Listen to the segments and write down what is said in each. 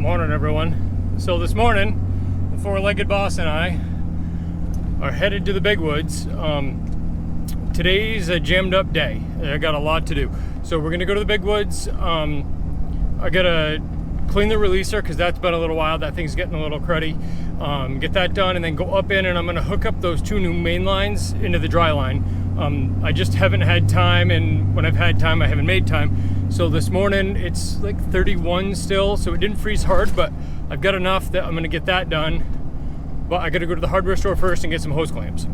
Morning, everyone. So this morning, the four-legged boss and I are headed to the big woods. Today's a jammed up day. I got a lot to do. So we're gonna go to the big woods. I gotta clean the releaser because that's been a little while. That thing's getting a little cruddy. Get that done and then go up in, and I'm gonna hook up those two new main lines into the dry line. I just haven't had time, and when I've had time, I haven't made time. So this morning it's like 31 still, so it didn't freeze hard, but I've got enough that I'm gonna get that done. But I gotta go to the hardware store first and get some hose clamps.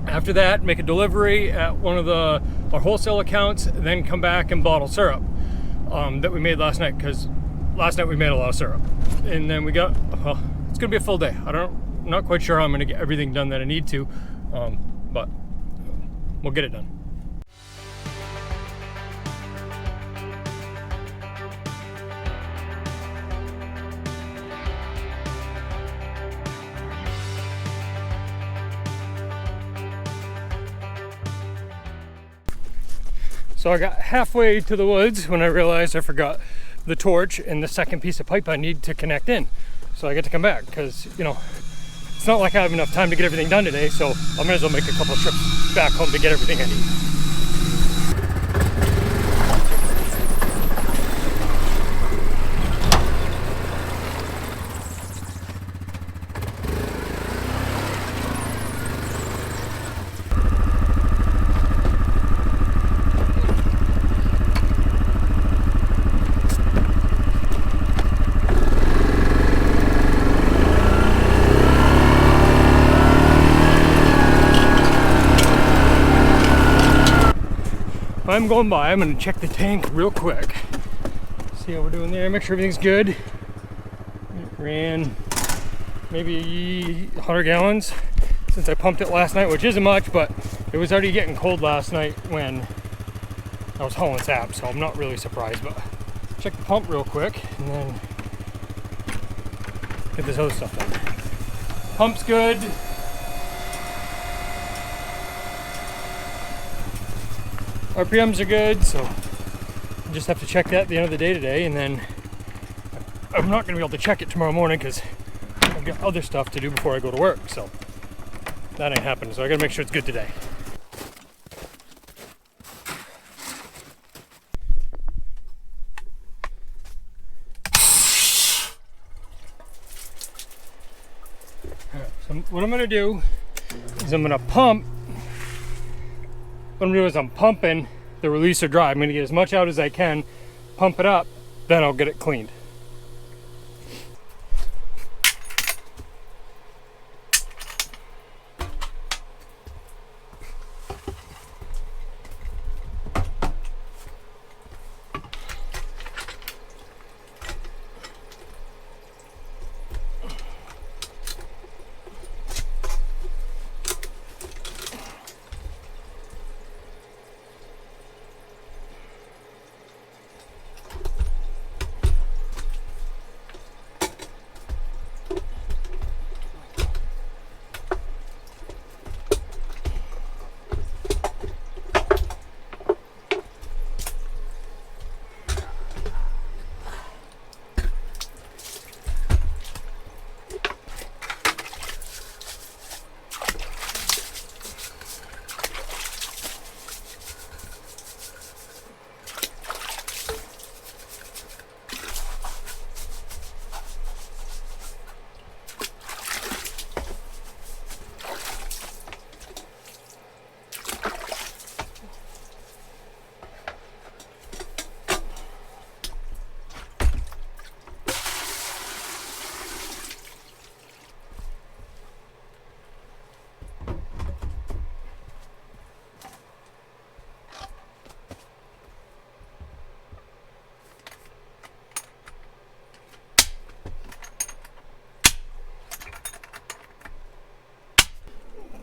After that, make a delivery at one of our wholesale accounts, then come back and bottle syrup that we made last night, because last night we made a lot of syrup. And then we got, well, it's gonna be a full day. I'm not quite sure how I'm gonna get everything done that I need to, but we'll get it done. So I got halfway to the woods when I realized I forgot the torch and the second piece of pipe I need to connect in. So I get to come back because, you know, it's not like I have enough time to get everything done today, so I might as well make a couple of trips back home to get everything I need. I'm going by, I'm gonna check the tank real quick. See how we're doing there, make sure everything's good. It ran maybe 100 gallons since I pumped it last night, which isn't much, but it was already getting cold last night when I was hauling sap, so I'm not really surprised. But check the pump real quick and then get this other stuff done. Pump's good. RPMs are good, so I just have to check that at the end of the day today, and then I'm not going to be able to check it tomorrow morning because I've got other stuff to do before I go to work, so that ain't happening. So I got to make sure it's good today. Alright, so what I'm going to do is I'm going to pump. What I'm doing is I'm pumping the releaser dry. I'm going to get as much out as I can, pump it up, then I'll get it cleaned.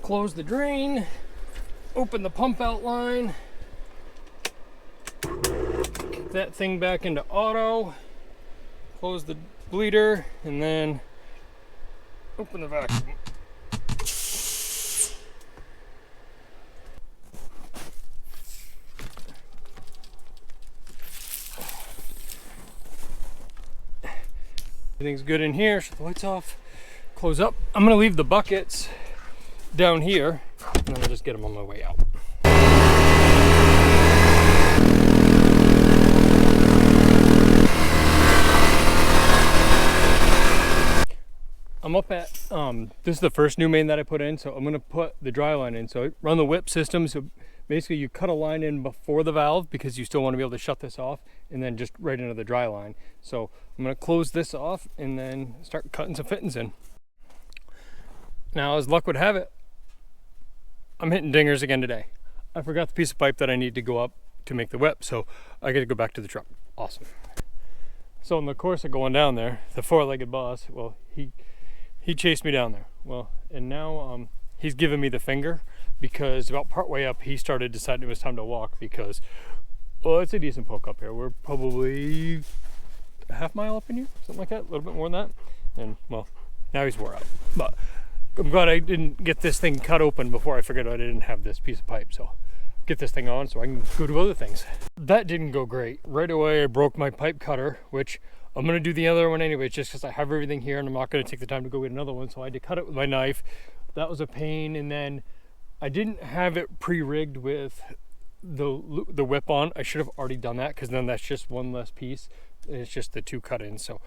Close the drain, open the pump out line, kick that thing back into auto, close the bleeder, and then open the vacuum. Everything's good in here. Shut the lights off. Close up. I'm gonna leave the buckets down here, and then I'll just get them on my way out. I'm up at, this is the first new main that I put in, so I'm gonna put the dry line in. So I run the whip system, so basically you cut a line in before the valve because you still wanna be able to shut this off, and then just right into the dry line. So I'm gonna close this off and then start cutting some fittings in. Now, as luck would have it, I'm hitting dingers again today. I forgot the piece of pipe that I need to go up to make the whip, so I gotta go back to the truck. Awesome. So in the course of going down there, the four-legged boss, well, he chased me down there. Well, and now he's giving me the finger because about partway up, he started deciding it was time to walk because, well, it's a decent poke up here. We're probably a half mile up in here, something like that, a little bit more than that. And well, now he's wore out. But I'm glad I didn't get this thing cut open before I figured out I didn't have this piece of pipe. So get this thing on so I can go do other things. That didn't go great. Right away, I broke my pipe cutter, which I'm gonna do the other one anyway, just because I have everything here and I'm not gonna take the time to go get another one. So I had to cut it with my knife. That was a pain. And then I didn't have it pre-rigged with the whip on. I should have already done that because then that's just one less piece. And it's just the two cut-ins. So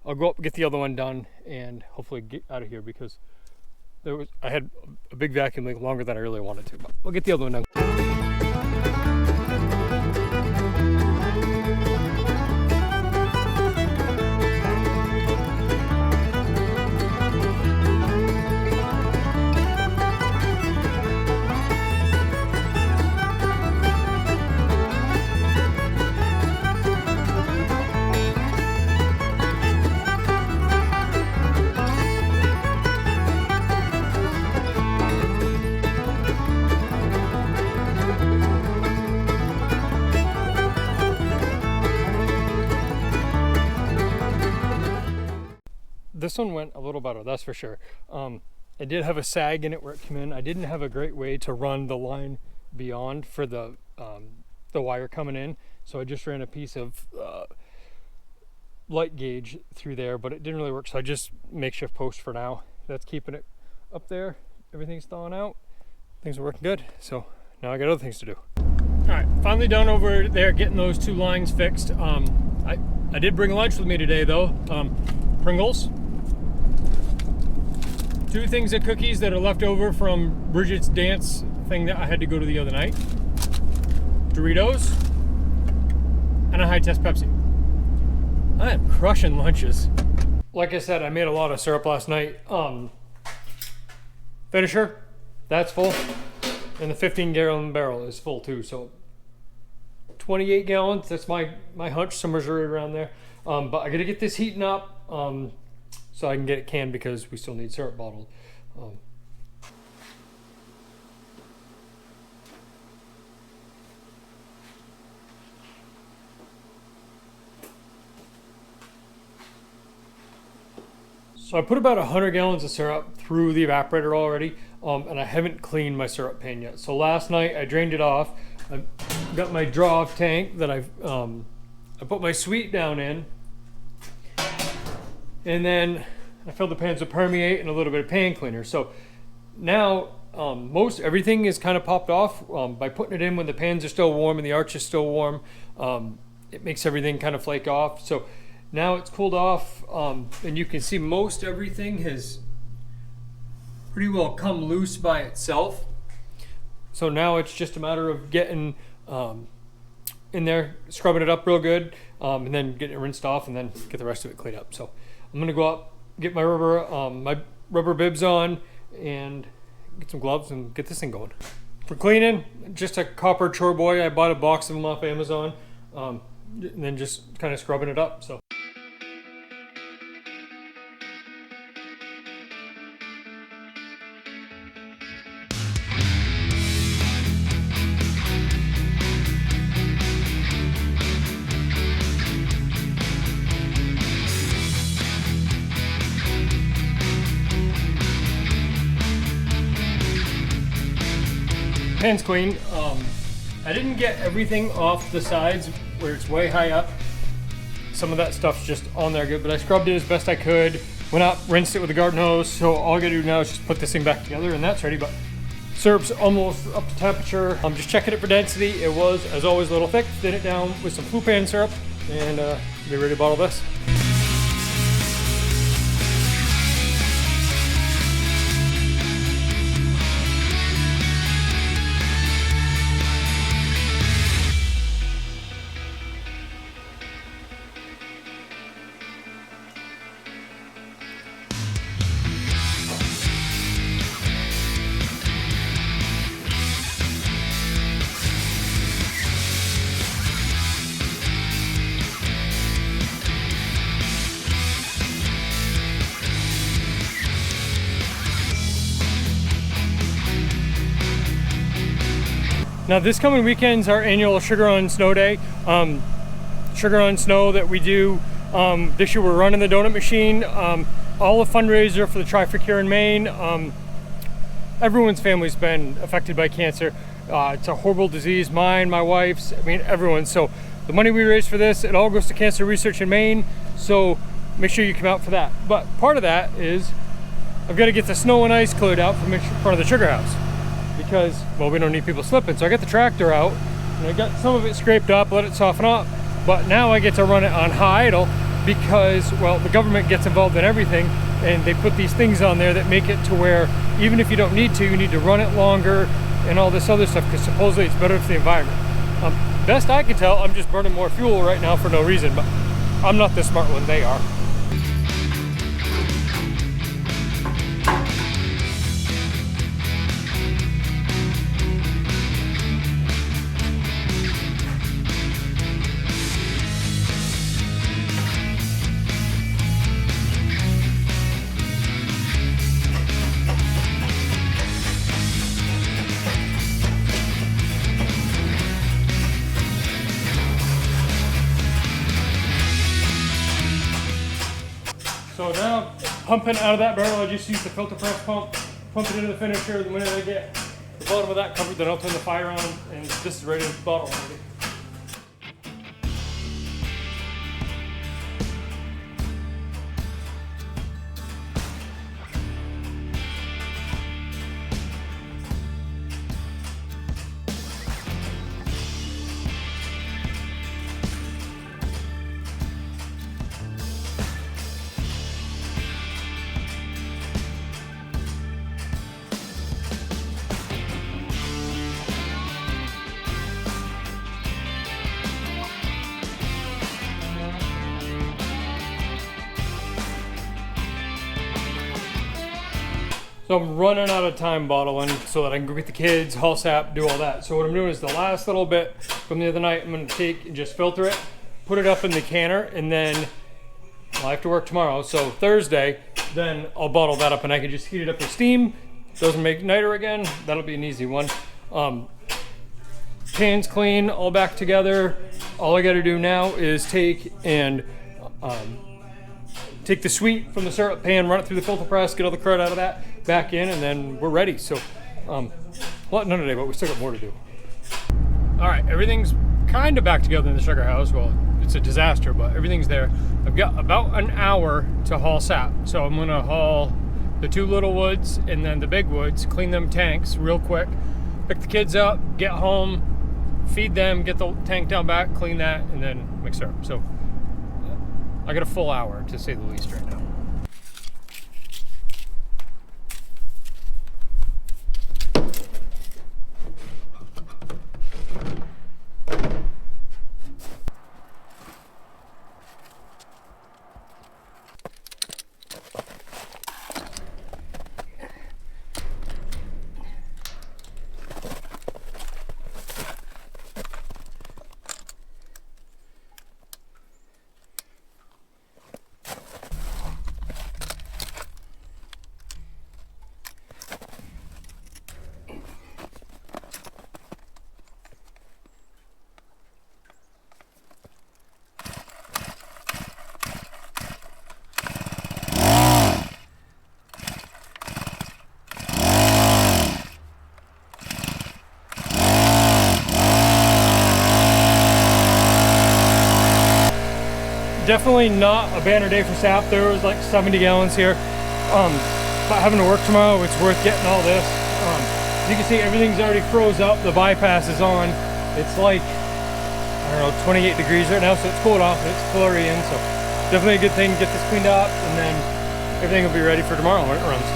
I'll go up and get the other one done and hopefully get out of here because I had a big vacuum leak longer than I really wanted to. But we'll get the other one done. This one went a little better, that's for sure. It did have a sag in it where it came in. I didn't have a great way to run the line beyond for the wire coming in, so I just ran a piece of light gauge through there, but it didn't really work, so I just makeshift post for now. That's keeping it up there. Everything's thawing out. Things are working good, so now I got other things to do. All right, finally done over there getting those two lines fixed. I did bring lunch with me today though. Pringles. Two things of cookies that are left over from Bridget's dance thing that I had to go to the other night. Doritos. And a high-test Pepsi. I am crushing lunches. Like I said, I made a lot of syrup last night. Finisher, that's full. And the 15-gallon barrel is full too, so 28 gallons, that's my hunch, somewhere right around there. But I gotta get this heating up. So I can get it canned because we still need syrup bottled. So I put about 100 gallons of syrup through the evaporator already, and I haven't cleaned my syrup pan yet. So last night I drained it off. I've got my draw-off tank that I put my sweet down in. And then I filled the pans with permeate and a little bit of pan cleaner. So now most everything is kind of popped off by putting it in when the pans are still warm and the arch is still warm. It makes everything kind of flake off. So now it's cooled off, and you can see most everything has pretty well come loose by itself. So now it's just a matter of getting in there, scrubbing it up real good, and then getting it rinsed off and then get the rest of it cleaned up. So I'm gonna go up, get my rubber bibs on and get some gloves and get this thing going. For cleaning, just a copper chore boy. I bought a box of them off Amazon, and then just kind of scrubbing it up. So. Pan's clean. I didn't get everything off the sides where it's way high up. some of that stuff's just on there good, but I scrubbed it as best I could. Went out, rinsed it with a garden hose, so all I gotta do now is just put this thing back together and that's ready. But syrup's almost up to temperature. I'm just checking it for density. It was, as always, a little thick. Thin it down with some flu pan syrup and be ready to bottle this. Now this coming weekend's our annual Sugar on Snow Day. Sugar on Snow that we do. This year we're running the donut machine. All a fundraiser for the Trifecta here in Maine. Everyone's family's been affected by cancer. It's a horrible disease, mine, my wife's, I mean everyone's. So the money we raise for this, it all goes to cancer research in Maine. So make sure you come out for that. But part of that is I've got to get the snow and ice cleared out from in front of the sugar house. Because, well, we don't need people slipping. So I got the tractor out and I got some of it scraped up, let it soften up. But now I get to run it on high idle because, well, the government gets involved in everything and they put these things on there that make it to where even if you don't need to, you need to run it longer and all this other stuff because supposedly it's better for the environment. Best I can tell, I'm just burning more fuel right now for no reason, but I'm not the smart one, they are. So now, pumping out of that barrel, I just use the filter press pump it into the finisher. The minute I get the bottom of that covered, then I'll turn the fire on, and this is ready to bottle already. So I'm running out of time bottling so that I can go get the kids, haul sap, do all that. So what I'm doing is the last little bit from the other night, I'm gonna take and just filter it, put it up in the canner, and then well, I have to work tomorrow, so Thursday, then I'll bottle that up and I can just heat it up with steam. Doesn't make niter again, that'll be an easy one. Pan's clean, all back together. All I gotta do now is take the sweet from the syrup pan, run it through the filter press, get all the crud out of that, back in, and then we're ready. So, a lot done today, but we still got more to do. All right, everything's kind of back together in the sugar house. Well, it's a disaster, but everything's there. I've got about an hour to haul sap. So I'm gonna haul the 2 little woods and then the big woods, clean them tanks real quick, pick the kids up, get home, feed them, get the tank down back, clean that, and then mix syrup. So I got a full hour to say the least right now. definitely not a banner day for Sap. There was like 70 gallons here. But having to work tomorrow, it's worth getting all this. You can see everything's already froze up. The bypass is on. It's like, I don't know, 28 degrees right now, so it's cooled off and it's flurry in. So definitely a good thing to get this cleaned up, and then everything will be ready for tomorrow when it runs.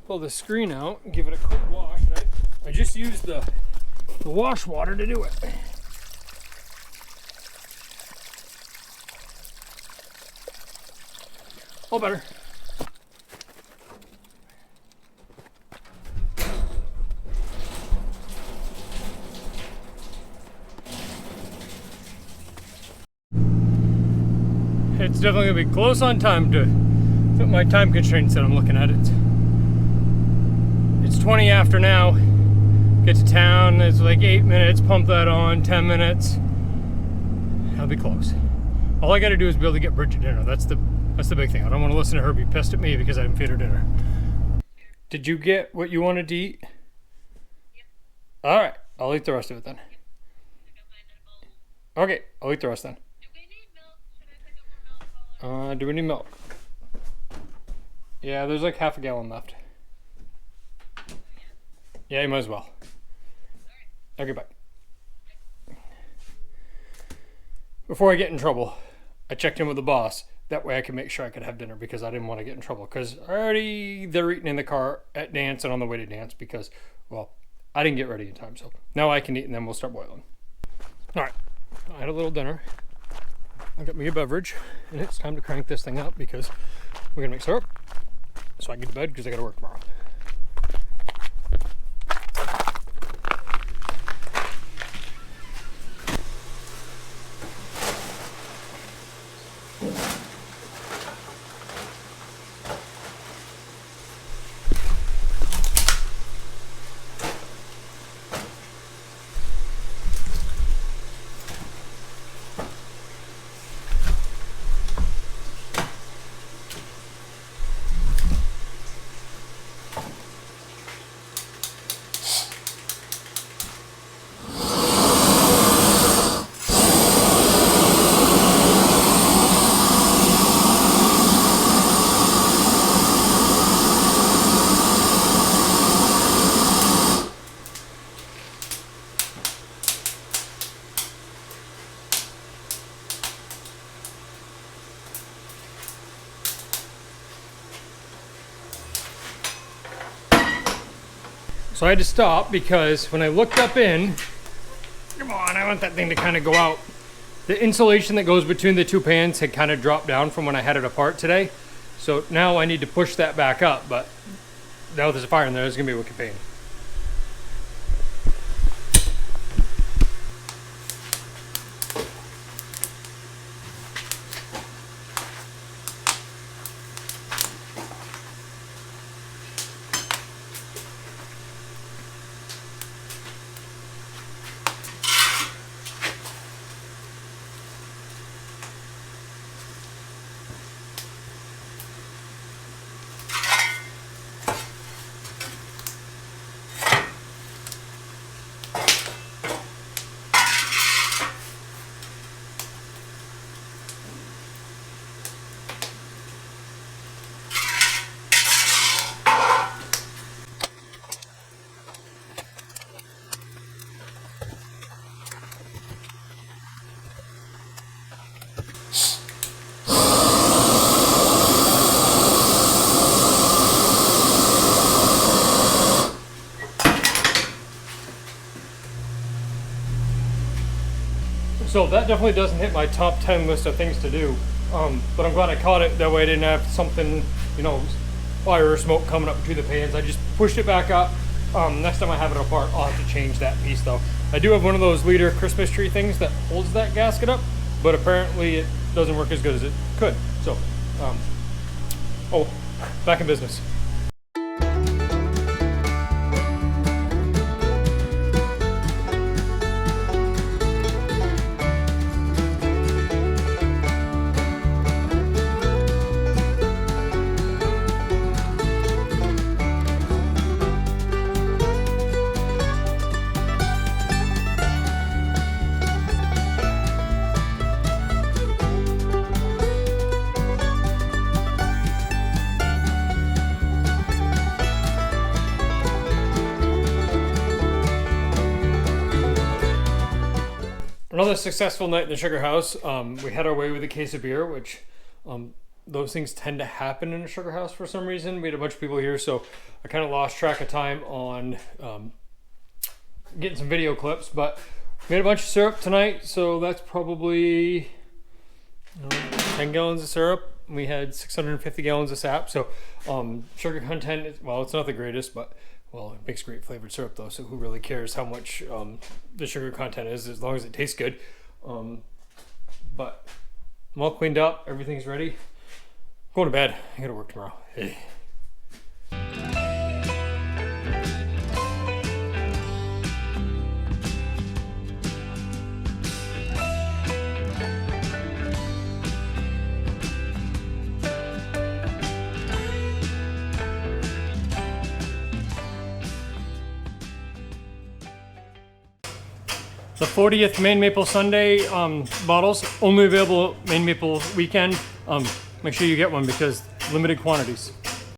Pull the screen out and give it a quick wash. I just used the wash water to do it. All better. It's definitely gonna be close on time to fit my time constraints that I'm looking at. It's 20 after now. Get to town, it's like 8 minutes, pump that on, 10 minutes. I'll be close. All I gotta do is be able to get Bridget dinner. That's the big thing. I don't want to listen to her be pissed at me because I didn't feed her dinner. Did you get what you wanted to eat? Yeah. All right, I'll eat the rest of it then. Okay, I'll eat the rest then. Do we need milk? Yeah, there's like half a gallon left. Yeah, you might as well. Okay, bye. Before I get in trouble, I checked in with the boss. That way I could make sure I could have dinner because I didn't want to get in trouble. Because they're eating in the car at dance and on the way to dance because, well, I didn't get ready in time. So now I can eat and then we'll start boiling. All right, I had a little dinner. I got me a beverage and it's time to crank this thing up because we're gonna make syrup so I can get to bed because I gotta work tomorrow. So I had to stop because when I looked up in, come on, I want that thing to kind of go out. The insulation that goes between the two pans had kind of dropped down from when I had it apart today. So now I need to push that back up, but now there's a fire in there, it's gonna be a wicked pain. So that definitely doesn't hit my top 10 list of things to do, but I'm glad I caught it. That way I didn't have something, you know, fire or smoke coming up between the pans. I just pushed it back up. Next time I have it apart, I'll have to change that piece though. I do have one of those liter Christmas tree things that holds that gasket up, but apparently it doesn't work as good as it could. So, oh, back in business. Another successful night in the sugar house. We had our way with a case of beer, which those things tend to happen in a sugar house for some reason. We had a bunch of people here, so I kind of lost track of time on getting some video clips, but we had a bunch of syrup tonight, so that's probably 10 gallons of syrup. We had 650 gallons of sap, so sugar content, well, it's not the greatest, but well, it makes great flavored syrup though, so who really cares how much the sugar content is, as long as it tastes good. But I'm all cleaned up, everything's ready. I'm going to bed, I gotta work tomorrow. Hey. The 40th Maine Maple Sunday bottles, only available Maine Maple weekend. Make sure you get one because limited quantities.